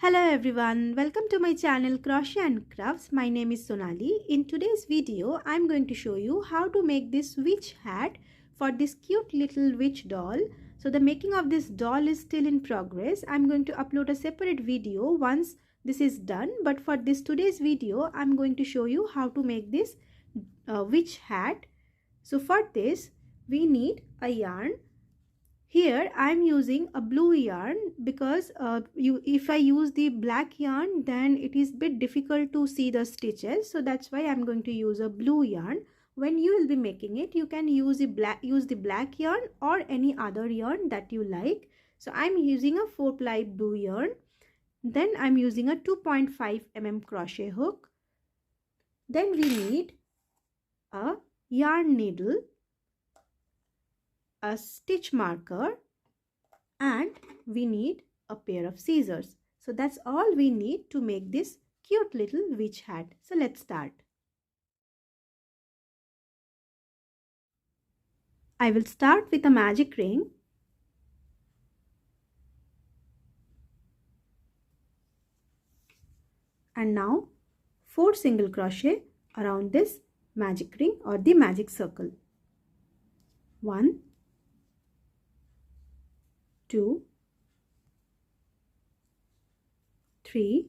Hello everyone, welcome to my channel Crochet and Crafts. My name is Sonali. In today's video, I'm going to show you how to make this witch hat for this cute little witch doll. So the making of this doll is still in progress. I'm going to upload a separate video once this is done. But for this today's video, I'm going to show you how to make this witch hat. So for this, we need a yarn. Here I am using a blue yarn because if I use the black yarn, then it is a bit difficult to see the stitches. So that's why I am going to use a blue yarn. When you will be making it, you can use the black yarn or any other yarn that you like. So I am using a 4-ply blue yarn. Then I am using a 2.5 mm crochet hook. Then we need a yarn needle, a stitch marker, and we need a pair of scissors. So that's all we need to make this cute little witch hat. So let's start. I will start with a magic ring. And now 4 single crochet around this magic ring or the magic circle. 1, 2, 3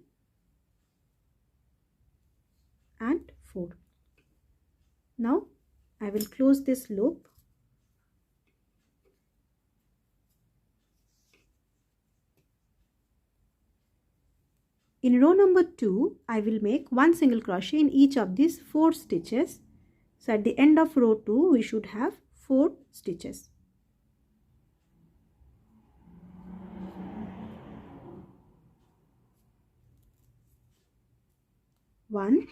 and 4. Now I will close this loop. In row number 2, I will make 1 single crochet in each of these 4 stitches. So at the end of row 2, we should have 4 stitches. One,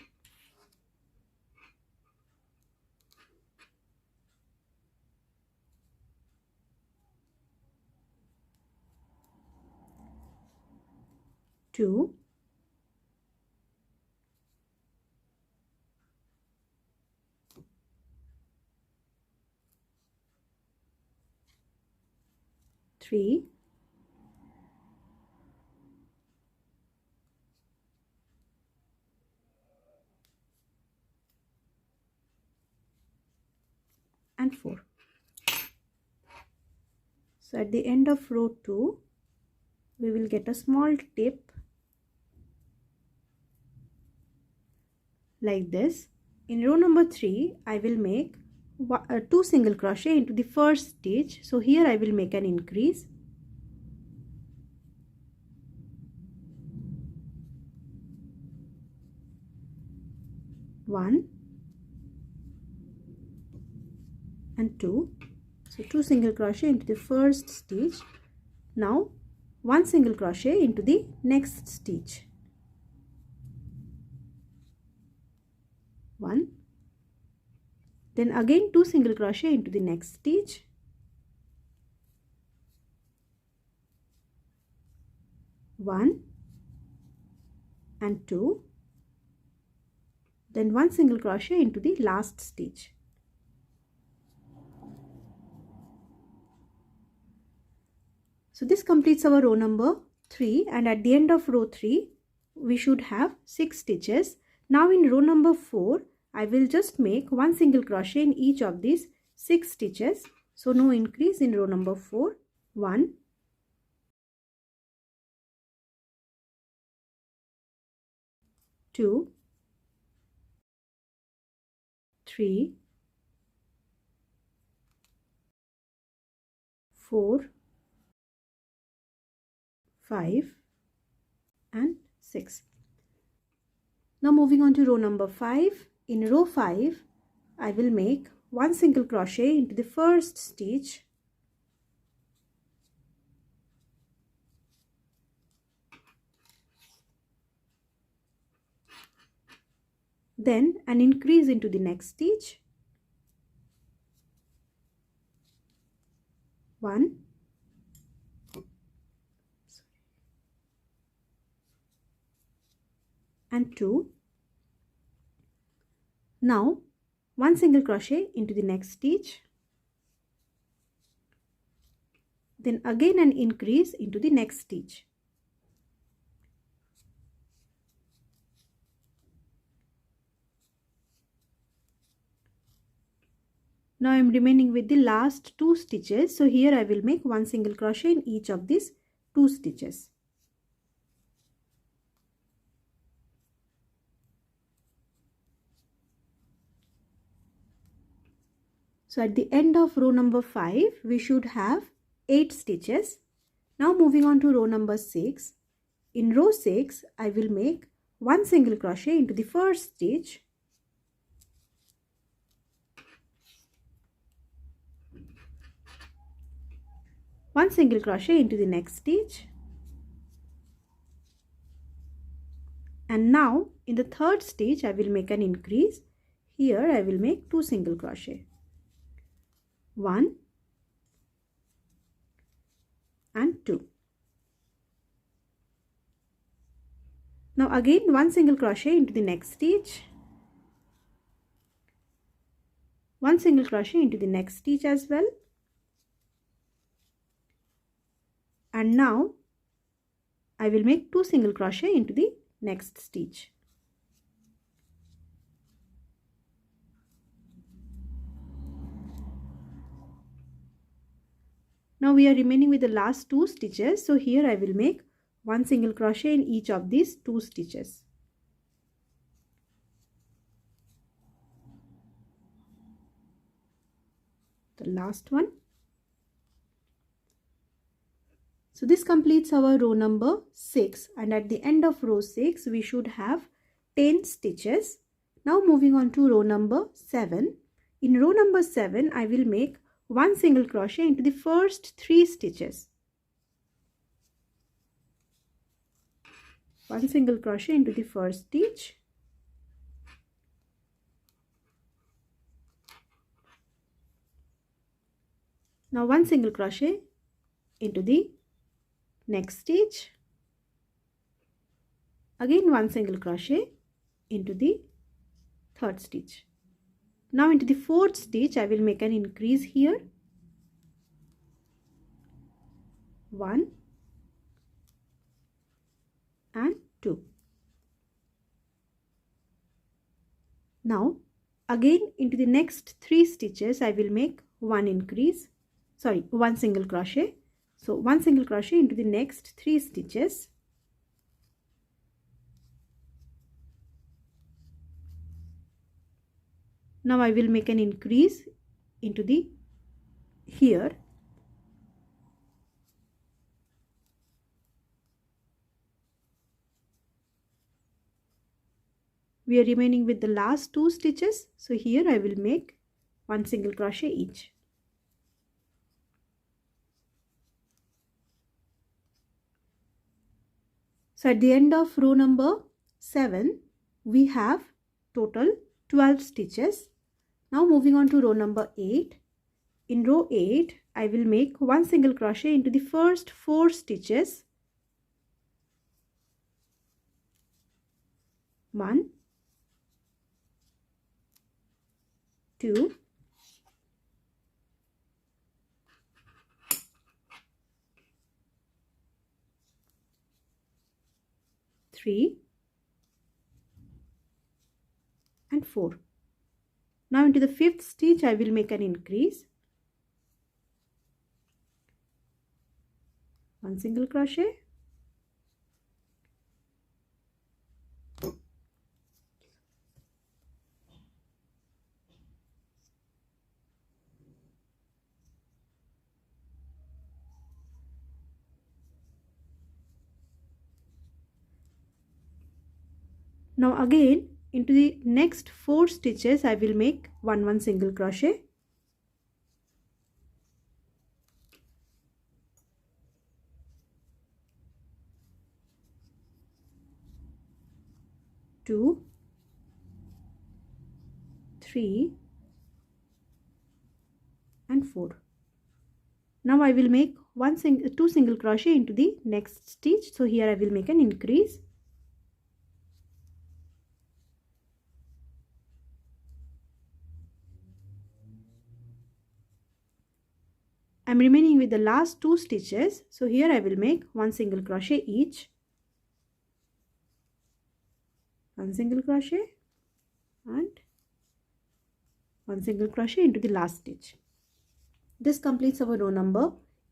two, three, and 4. So at the end of row 2, we will get a small tip like this. In row number 3, I will make 2 single crochet into the first stitch. So here I will make an increase. One and 2. So 2 single crochet into the first stitch. Now 1 single crochet into the next stitch. 1. Then again 2 single crochet into the next stitch. 1 and 2. Then 1 single crochet into the last stitch. So this completes our row number 3, and at the end of row 3 we should have 6 stitches. Now in row number 4 I will just make 1 single crochet in each of these 6 stitches. So no increase in row number 4. 1, 2, 3, 4, 5 and 6. Now moving on to row number 5. In row 5, I will make 1 single crochet into the first stitch. Then an increase into the next stitch. 1, and 2. Now 1 single crochet into the next stitch. Then again an increase into the next stitch. Now I am remaining with the last 2 stitches. So here I will make 1 single crochet in each of these 2 stitches. So at the end of row number 5, we should have 8 stitches. Now moving on to row number 6. In row 6, I will make 1 single crochet into the first stitch. One single crochet into the next stitch. And now in the third stitch, I will make an increase. Here I will make 2 single crochet. 1 and 2. Now again 1 single crochet into the next stitch. 1 single crochet into the next stitch as well. And now I will make 2 single crochet into the next stitch. Now we are remaining with the last 2 stitches. So here I will make 1 single crochet in each of these 2 stitches. The last one. So this completes our row number 6, and at the end of row 6 we should have 10 stitches. Now moving on to row number 7. In row number 7 I will make 1 single crochet into the first 3 stitches. 1 single crochet into the first stitch. Now 1 single crochet into the next stitch. Again 1 single crochet into the third stitch. Now into the fourth stitch I will make an increase here. 1 and 2. Now again into the next 3 stitches I will make 1 single crochet. So 1 single crochet into the next 3 stitches. Now I will make an increase into the here. We are remaining with the last 2 stitches. So here I will make 1 single crochet each. So at the end of row number 7, we have total 12 stitches. Now moving on to row number 8. In row 8, I will make 1 single crochet into the first 4 stitches. 1, 2, 3 and 4. Now into the 5th stitch I will make an increase. 1 single crochet. Now again into the next 4 stitches I will make 1 single crochet. Two, 3 and 4. Now I will make 2 single crochet into the next stitch. So here I will make an increase. I am remaining with the last 2 stitches. So here I will make 1 single crochet each. 1 single crochet and 1 single crochet into the last stitch. This completes our row number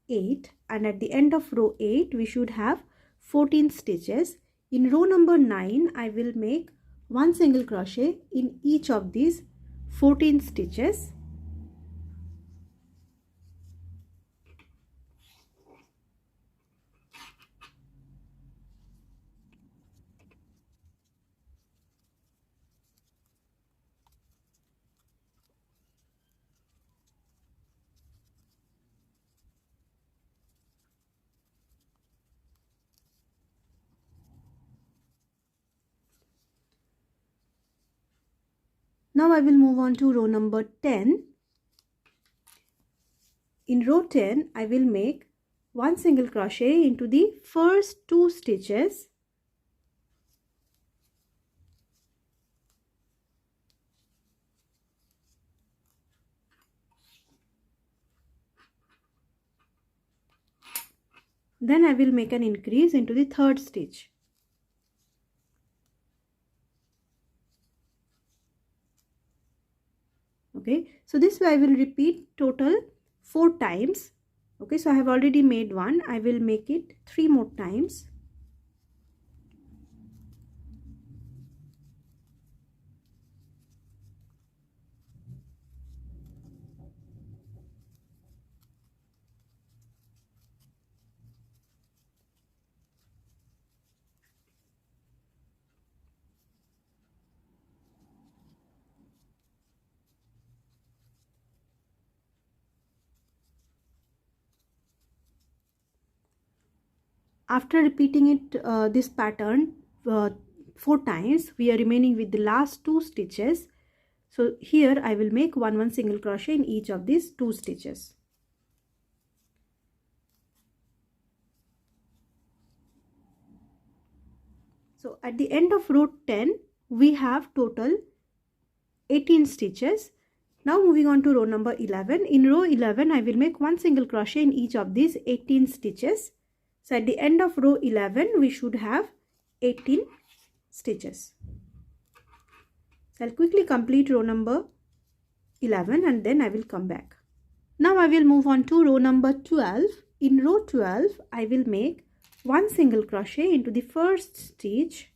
8, and at the end of row 8 we should have 14 stitches. In row number 9 I will make 1 single crochet in each of these 14 stitches. Now I will move on to row number 10. In row 10, I will make 1 single crochet into the first 2 stitches. Then I will make an increase into the third stitch. Okay, so this way I will repeat total 4 times. Okay, so I have already made one. I will make it 3 more times. After repeating it this pattern 4 times, we are remaining with the last 2 stitches. So here I will make 1 single crochet in each of these 2 stitches. So at the end of row 10 we have total 18 stitches. Now moving on to row number 11. In row 11 I will make 1 single crochet in each of these 18 stitches. So at the end of row 11 we should have 18 stitches. So I'll quickly complete row number 11 and then I will come back. Now I will move on to row number 12. In row 12 I will make 1 single crochet into the first stitch.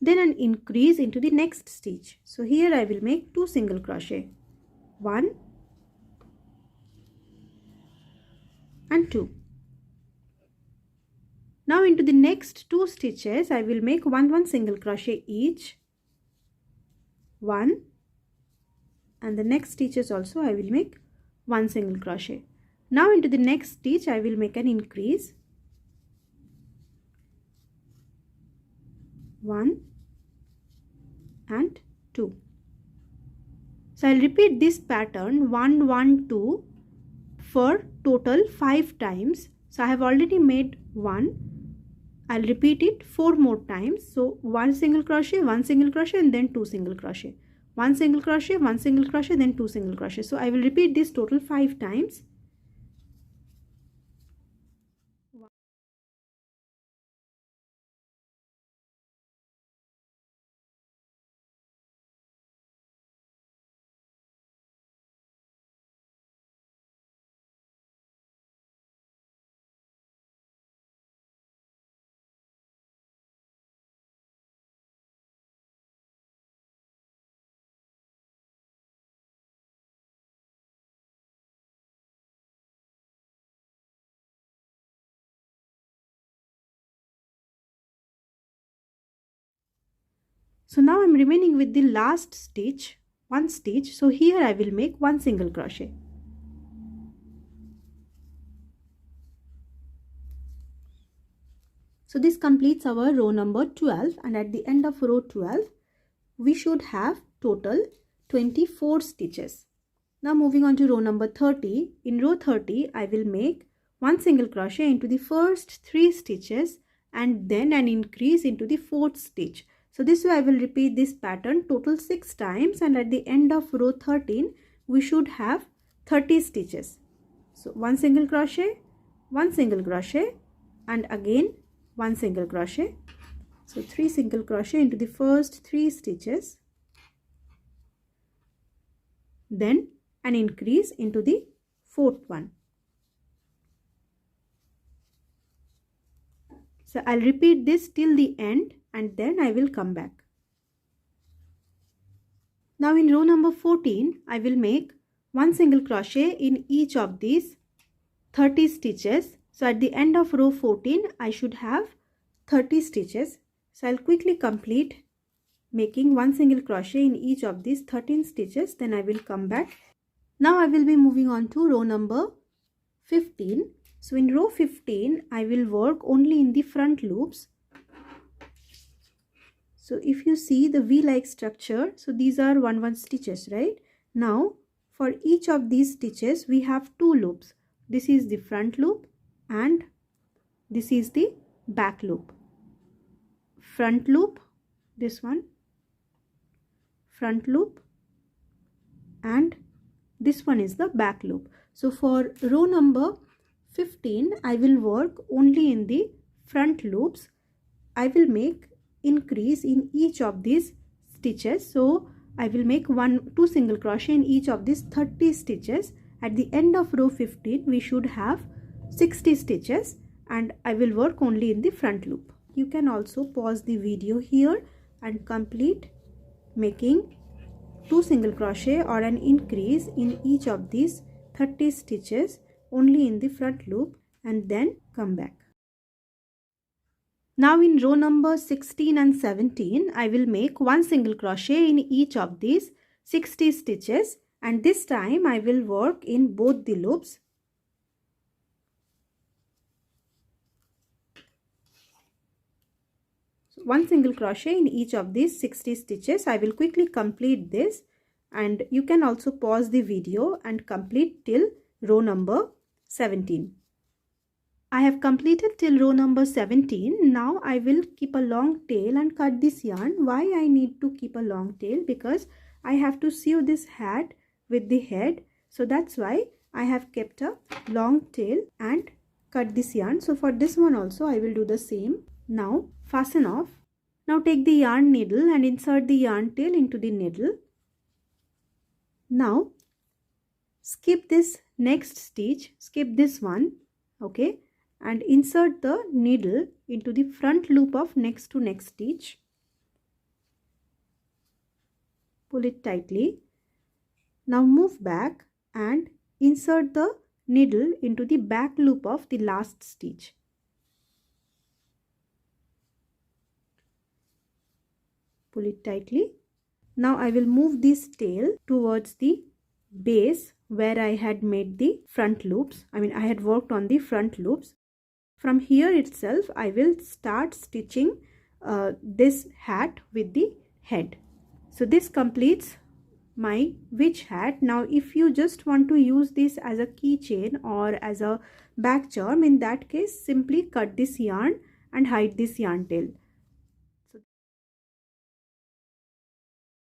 Then an increase into the next stitch. So here I will make 2 single crochet, 1 and 2. Now into the next 2 stitches I will make 1 single crochet each, 1, and the next stitches also I will make 1 single crochet. Now into the next stitch I will make an increase, 1 and 2. So I'll repeat this pattern 1 1 2 for total 5 times. So I have already made 1. I'll repeat it 4 more times. So 1 single crochet, 1 single crochet, and then 2 single crochet, 1 single crochet, 1 single crochet, then 2 single crochet. So I will repeat this total 5 times. So now I'm remaining with the last stitch, 1 stitch. So here I will make 1 single crochet. So this completes our row number 12, and at the end of row 12 we should have total 24 stitches. Now moving on to row number 30. In row 30 I will make 1 single crochet into the first 3 stitches and then an increase into the 4th stitch. So this way I will repeat this pattern total 6 times, and at the end of row 13 we should have 30 stitches. So 1 single crochet, 1 single crochet, and again 1 single crochet. So 3 single crochet into the first 3 stitches, then an increase into the fourth one. So I'll repeat this till the end and then I will come back. Now in row number 14, I will make 1 single crochet in each of these 30 stitches. So at the end of row 14, I should have 30 stitches. So I'll quickly complete making 1 single crochet in each of these 13 stitches. Then I will come back. Now I will be moving on to row number 15. So in row 15, I will work only in the front loops. So if you see the V-like structure, so these are 1 stitches, right? Now for each of these stitches, we have 2 loops. This is the front loop and this is the back loop. Front loop, this one, front loop, and this one is the back loop. So for row number 15, I will work only in the front loops. I will make increase in each of these stitches. So I will make 2 single crochet in each of these 30 stitches. At the end of row 15, we should have 60 stitches and I will work only in the front loop. You can also pause the video here and complete making 2 single crochet or an increase in each of these 30 stitches only in the front loop and then come back. Now in row number 16 and 17, I will make 1 single crochet in each of these 60 stitches and this time I will work in both the loops. So 1 single crochet in each of these 60 stitches. I will quickly complete this and you can also pause the video and complete till row number 17. I have completed till row number 17. Now I will keep a long tail and cut this yarn. Why I need to keep a long tail? Because I have to sew this hat with the head. So that's why I have kept a long tail and cut this yarn. So for this one also I will do the same. Now fasten off. Now take the yarn needle and insert the yarn tail into the needle. Now skip this next stitch, skip this one, okay, and insert the needle into the front loop of next to next stitch. Pull it tightly. Now move back and insert the needle into the back loop of the last stitch. Pull it tightly. Now I will move this tail towards the base where I had made the front loops. I had worked on the front loops. From here itself, I will start stitching this hat with the head. So this completes my witch hat. Now if you just want to use this as a keychain or as a back charm, in that case simply cut this yarn and hide this yarn tail.